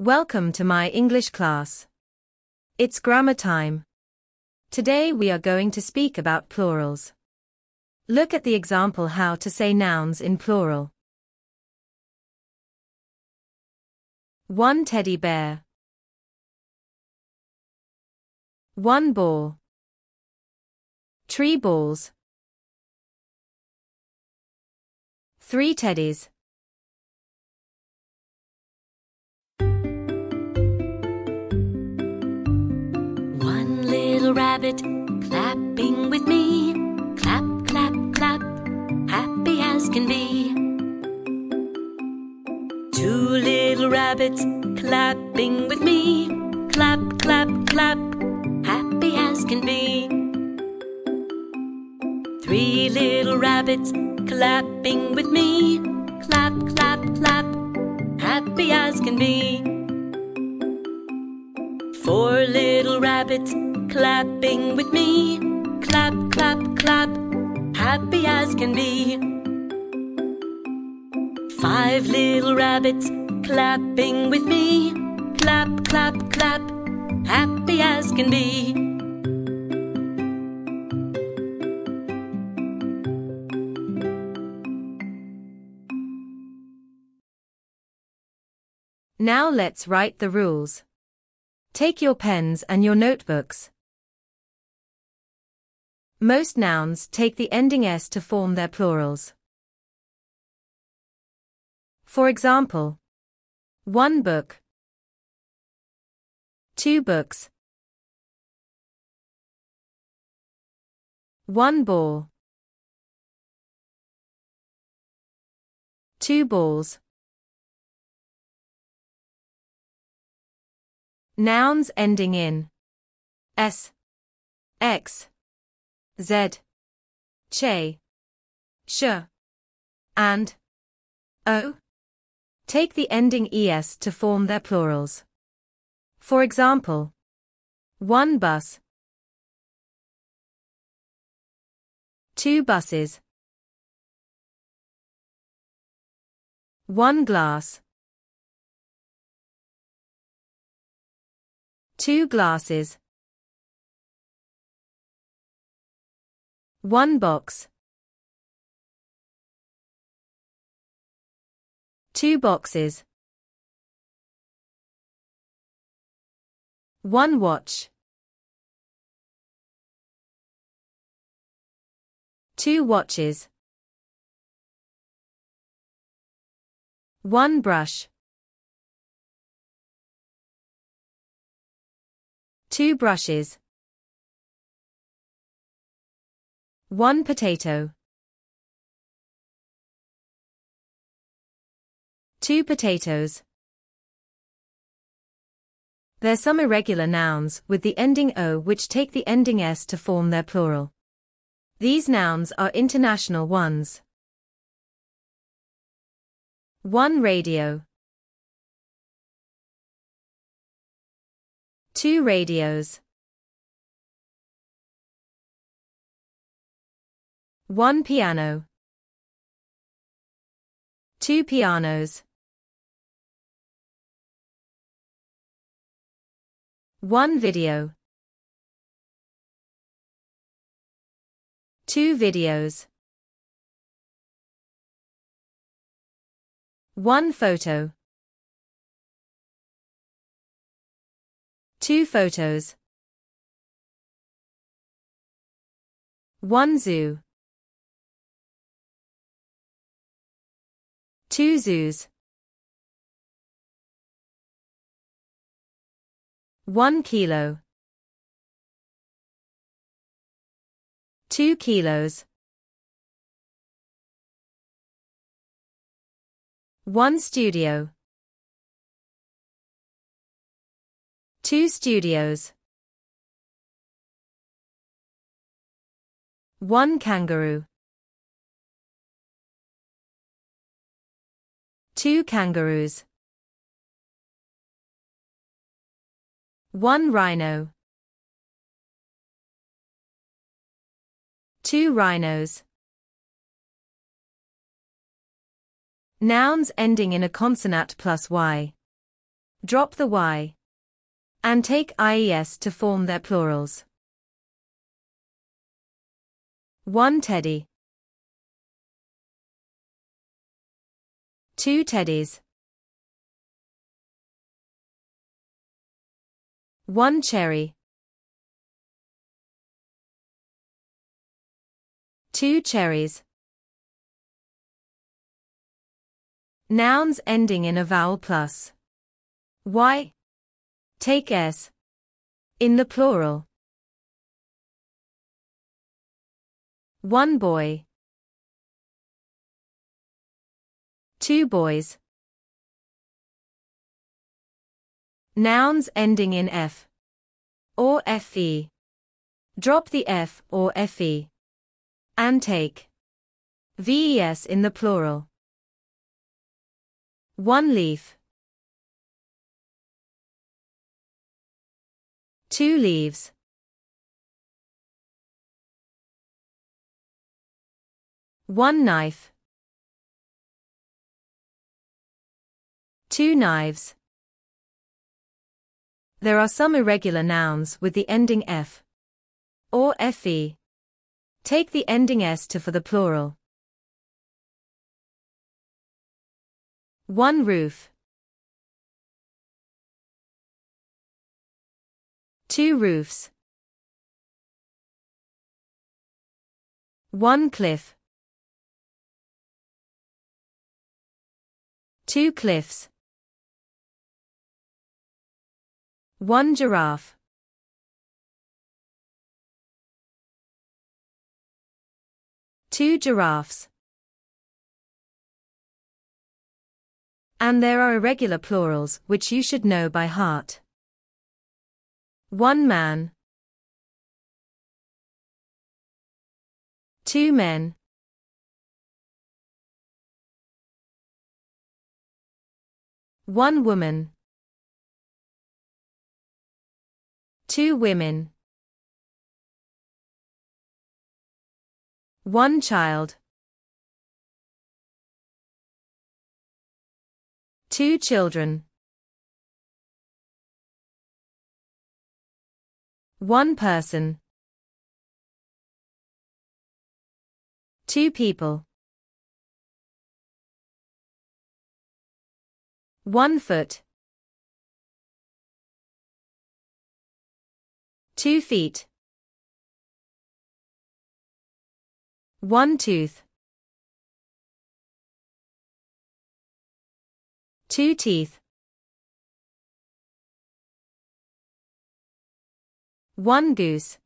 Welcome to my English class. It's grammar time. Today we are going to speak about plurals. Look at the example how to say nouns in plural. 1 teddy bear. 1 ball. 3 balls. 3 teddies. Little rabbit clapping with me. Clap, clap, clap, happy as can be. 2 little rabbits clapping with me. Clap, clap, clap, happy as can be. 3 little rabbits clapping with me. Clap, clap, clap, happy as can be. 4 little rabbits clapping with me. Clap, clap, clap, happy as can be. 5 little rabbits clapping with me. Clap, clap, clap, happy as can be. Now let's write the rules. Take your pens and your notebooks. Most nouns take the ending s to form their plurals. For example, 1 book, 2 books, 1 ball, 2 balls. Nouns ending in s, x, z, che, sh, and o take the ending es to form their plurals. For example, 1 bus, 2 buses, 1 glass, 2 glasses, 1 box, 2 boxes, 1 watch, 2 watches, 1 brush, 2 brushes, 1 potato, 2 potatoes. There's some irregular nouns with the ending o which take the ending s to form their plural. These nouns are international ones. 1 radio, 2 radios, 1 piano, 2 pianos, 1 video, 2 videos, 1 photo, 2 photos, 1 zoo, 2 zoos, 1 kilo, 2 kilos, 1 studio, 2 studios, 1 kangaroo, 2 kangaroos, 1 rhino, 2 rhinos. Nouns ending in a consonant plus y. Drop the Y. And take IES to form their plurals. 1 teddy. 2 teddies. 1 cherry. 2 cherries. Nouns ending in a vowel plus Y. Take S. In the plural. 1 boy. 2 boys. Nouns ending in F or FE. Drop the F or FE. And take VES in the plural. 1 leaf. 2 leaves. 1 knife. 2 knives. There are some irregular nouns with the ending F or FE. Take the ending S for the plural. 1 roof. 2 roofs. 1 cliff. 2 cliffs. 1 giraffe. 2 giraffes. And there are irregular plurals which you should know by heart. 1 man. 2 men. 1 woman. 2 women. 1 child. 2 children. 1 person. 2 people. 1 foot. 2 feet. 1 tooth. 2 teeth. 1 goose.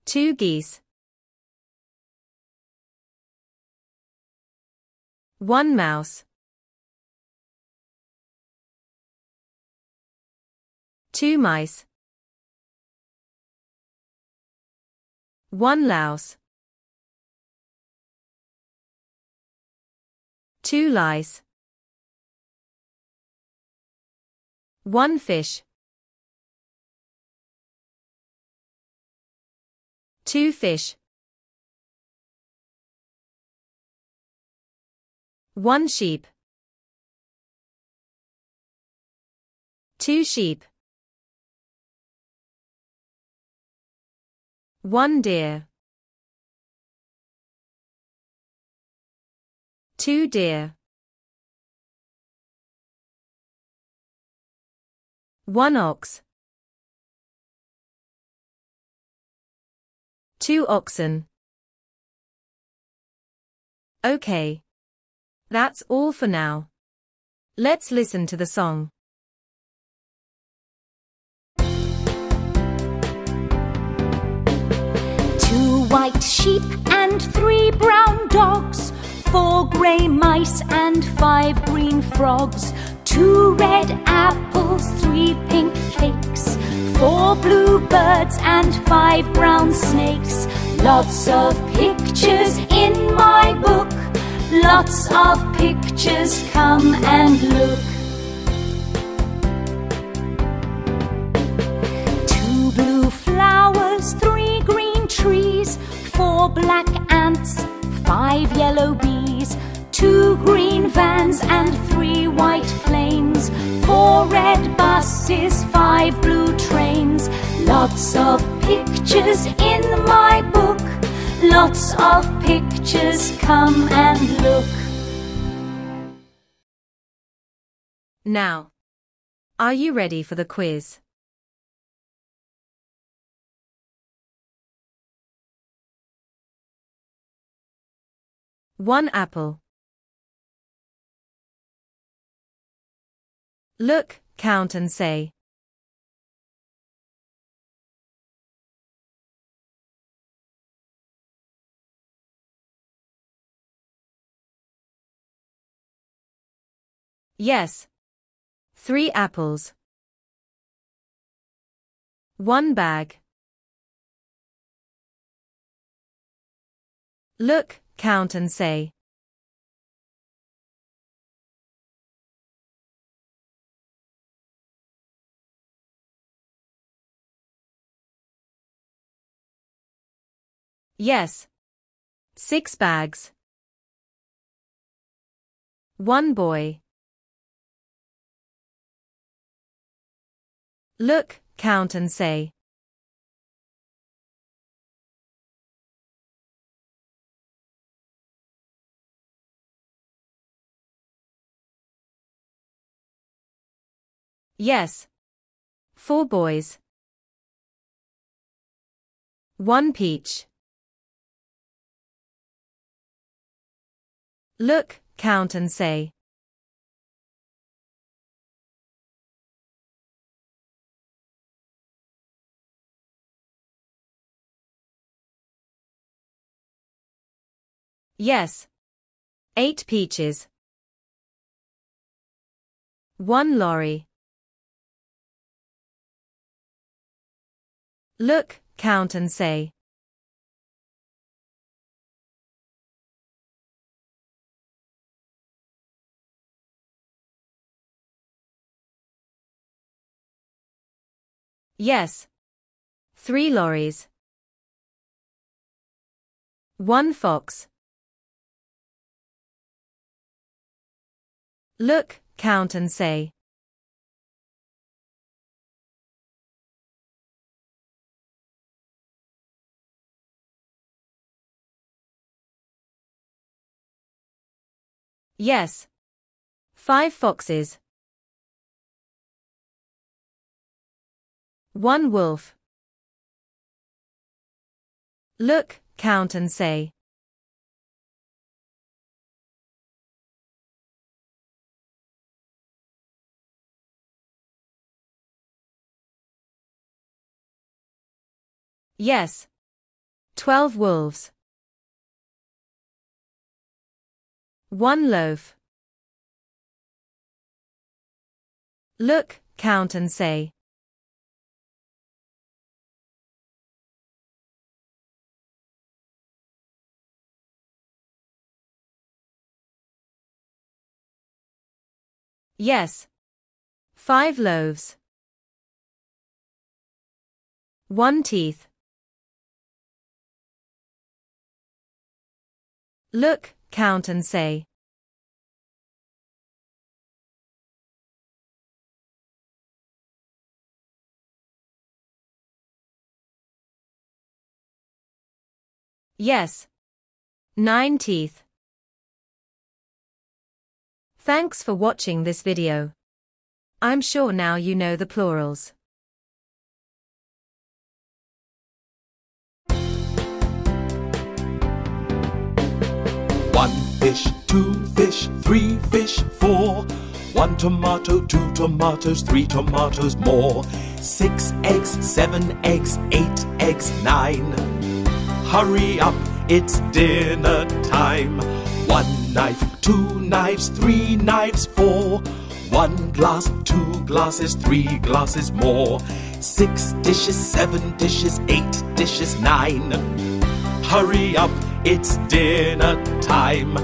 2 geese. 1 mouse. 2 mice. 1 louse. 2 lice. 1 fish. 2 fish. 1 sheep. 2 sheep. 1 deer. 2 deer. 1 ox. 2 oxen. Okay. That's all for now. Let's listen to the song. 2 white sheep and 3 brown dogs, 4 grey mice and 5 green frogs, 2 red apples, 3 pink cakes, 4 blue birds and 5 brown snakes. Lots of pictures in my book, lots of pictures, come and look. 2 blue flowers, 3 green trees, 4 black ants, 5 yellow bees, 2 green vans and 3 white planes, 4 red buses, 5 blue trains. Lots of pictures in my book, lots of pictures, come and look. Now, are you ready for the quiz? One apple. Look, count and say. Yes. 3 apples. 1 bag. Look, count and say. Yes. 6 bags. 1 boy. Look, count and say. Yes. 4 boys. 1 peach. Look, count and say. Yes. 8 peaches. 1 lorry. Look, count and say. Yes. 3 lorries. 1 fox. Look, count and say. Yes. 5 foxes. 1 wolf. Look, count and say. Yes. 12 wolves. 1 loaf. Look, count and say. Yes. 5 loaves. 1 teeth. Look, count and say. Yes. 9 teeth. Thanks for watching this video. I'm sure now you know the plurals. One fish, 2 fish, 3 fish, 4. 1 tomato, 2 tomatoes, 3 tomatoes more. 6 eggs, 7 eggs, 8 eggs, 9. Hurry up, it's dinner time. 1 knife, 2 knives, 3 knives, 4. 1 glass, 2 glasses, 3 glasses more. 6 dishes, 7 dishes, 8 dishes, 9. Hurry up, it's dinner time.